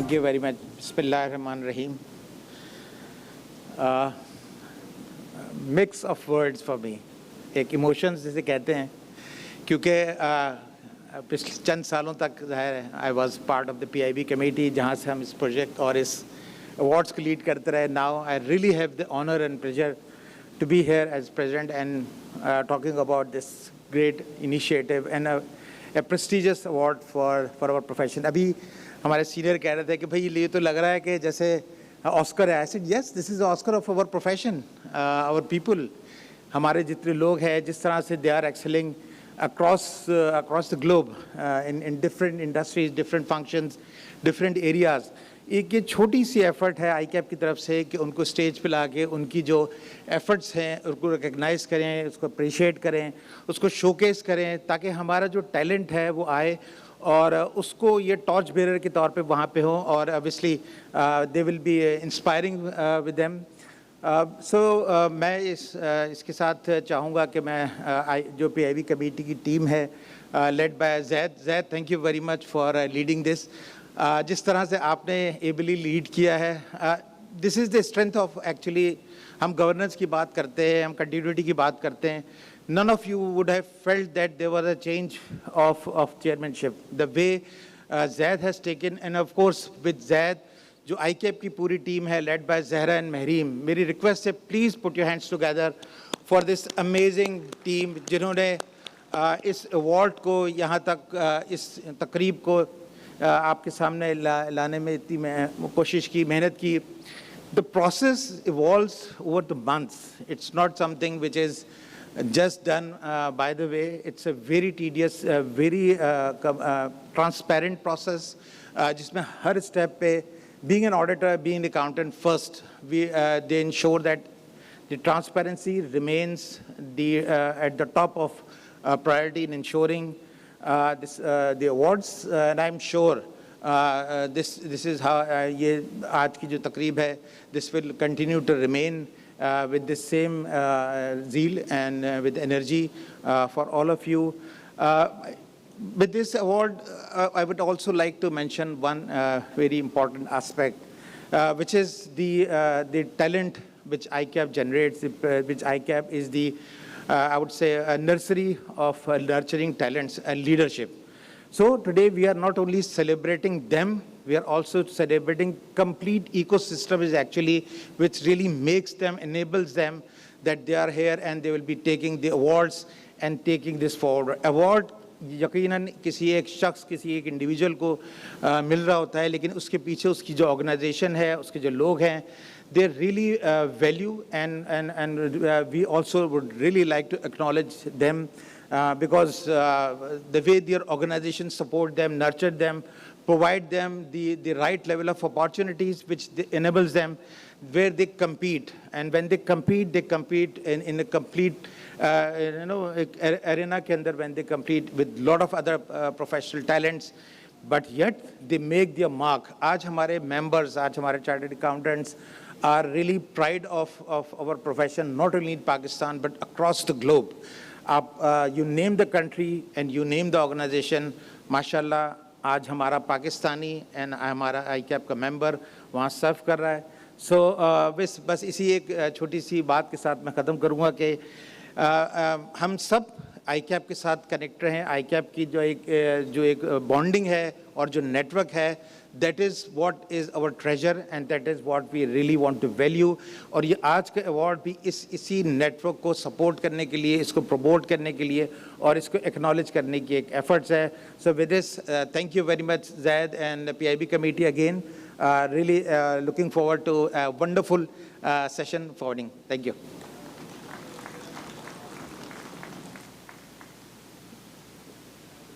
Thank you very much. Bismillahirrahmanirrahim. Mix of words for me. एक emotions जिसे कहते हैं, क्योंकि पिछले चंद सालों तक ज़ाहिर है I was part of the PIB committee, जहाँ से हम इस प्रोजेक्ट और इस अवार्ड्स को लीड करते रहे. Now I really have the honour and pleasure to be here as president and talking about this great initiative and a prestigious award for our profession. अभी हमारे सीनियर कह रहे थे कि भाई ये तो लग रहा है कि जैसे ऑस्कर है. I said yes, this is the Oscar of our profession, our people. हमारे जितने लोग हैं, जिस तरह से they are excelling across the globe in different industries, different functions, different areas. एक ये छोटी सी एफर्ट है ICAP की तरफ से कि उनको स्टेज पे ला के उनकी जो एफर्ट्स हैं उनको रिकग्नाइज़ करें, उसको अप्रिशिएट करें, उसको शोकेस करें, ताकि हमारा जो टैलेंट है वो आए और उसको ये टॉर्च बेरर के तौर पे वहाँ पे हो. और obviously they will be inspiring with them. So मैं इसके साथ चाहूँगा कि मैं जो PIB कमेटी की टीम है led by Zaid, thank you very much for leading this. जिस तरह से आपने एबली लीड किया है, this is the strength of actually. हम गवर्नेंस की बात करते हैं, हम कंटिन्यूटी की बात करते हैं. None of you would have felt that there was a change of chairmanship the way Zaid has taken. And of course with Zaid जो ICAP की पूरी टीम है led by Zahra and Mahreem, मेरी रिक्वेस्ट है please put your hands together for this amazing team जिन्होंने इस award को यहाँ तक इस तकरीब को आपके सामने लाने में इतनी कोशिश की, मेहनत की. The process evolves over the months. It's not something which is just done by the way. It's a very tedious, very transparent process जिसमें हर स्टेप पे, being an auditor, being an accountant first, they ensure that the transparency remains at the top of priority in ensuring the awards. And I'm sure this is how ये आज की जो तकरीब है, this will continue to remain with the same zeal and with energy for all of you. With this award, I would also like to mention one very important aspect, which is the talent which ICAP generates, which ICAP is the, I would say, a nursery of nurturing talents and leadership. So today we are not only celebrating them, we are also celebrating complete ecosystem is actually, which really makes them, enables them that they are here and they will be taking the awards and taking this forward. Award यकीनन किसी एक शख्स, किसी एक individual को मिल रहा होता है, लेकिन उसके पीछे उसकी जो ऑर्गेनाइजेशन है, उसके जो लोग हैं, they really value and we also would really like to acknowledge them because the way their organizations support them, nurture them, provide them the right level of opportunities which enables them where they compete. And when they compete in a complete arena के अंदर, when they compete with lot of other professional talents, but yet they make their mark. आज हमारे members, आज हमारे chartered accountants are really pride of our profession, not only in Pakistan but across the globe. You name the country and you name the organization, माशाल्लाह आज हमारा Pakistani and हमारा ICAP का member वहाँ सर्व कर रहा है. So बस इसी एक छोटी सी बात के साथ मैं ख़त्म करूँगा कि हम सब ICAP के साथ कनेक्ट हैं. ICAP की जो एक बॉन्डिंग है और जो नेटवर्क है, that is what is our treasure and that is what we really want to value. और ये आज का अवार्ड भी इसी नेटवर्क को सपोर्ट करने के लिए, इसको प्रमोट करने के लिए और इसको एक्नॉलेज करने की एक एफर्ट्स है. So with this, thank you very much Zaid and the PIB committee again. Really looking forward to a wonderful session forwarding. Thank you.